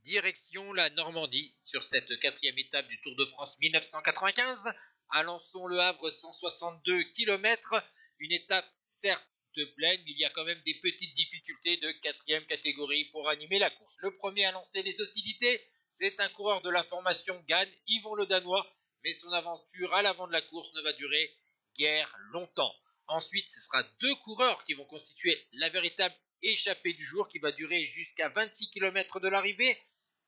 Direction la Normandie sur cette quatrième étape du Tour de France 1995. Alençon-Le Havre, 162 km. Une étape certes de plaine, mais il y a quand même des petites difficultés de quatrième catégorie pour animer la course. Le premier à lancer les hostilités, c'est un coureur de la formation Gann, Yvon Le Danois, mais son aventure à l'avant de la course ne va durer guère longtemps. Ensuite, ce sera deux coureurs qui vont constituer la véritable échappée du jour qui va durer jusqu'à 26 km de l'arrivée.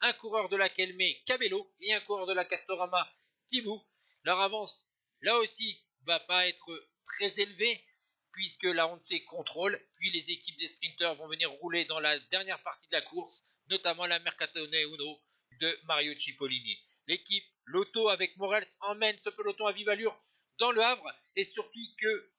Un coureur de la Kelmé, Cabello, et un coureur de la Castorama, Timou. Leur avance, là aussi, va pas être très élevée, puisque la Honda contrôle, puis les équipes des sprinteurs vont venir rouler dans la dernière partie de la course, notamment la Mercatone Uno de Mario Cipollini. L'équipe Lotto avec Morels emmène ce peloton à vive allure dans le Havre, et surtout que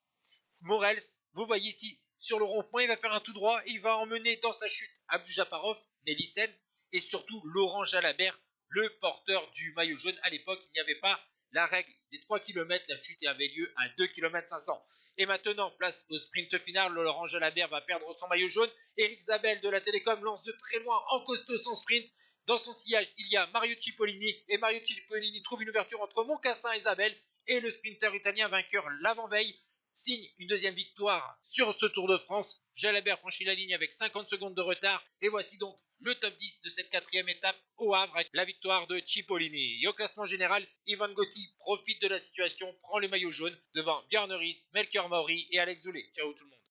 Morels, vous voyez ici, sur le rond-point, il va faire un tout droit, et il va emmener dans sa chute Abdou Japarov, Nelissen, et surtout Laurent Jalabert, le porteur du maillot jaune. À l'époque, il n'y avait pas la règle des 3 km, la chute avait lieu à 2 km 500. Et maintenant, place au sprint final, Laurent Jalabert va perdre son maillot jaune. Eric Zabel de la Télécom lance de très loin en costaud son sprint. Dans son sillage, il y a Mario Cipollini, et Mario Cipollini trouve une ouverture entre Moncassin et Zabel, et le sprinter italien vainqueur l'avant-veille signe une deuxième victoire sur ce Tour de France. Jalabert franchit la ligne avec 50 secondes de retard. Et voici donc le top 10 de cette quatrième étape au Havre avec la victoire de Cipollini. Et au classement général, Ivan Gotti profite de la situation, prend le maillot jaune devant Björn Ries, Melchior Mauri et Alex Zoulet. Ciao tout le monde.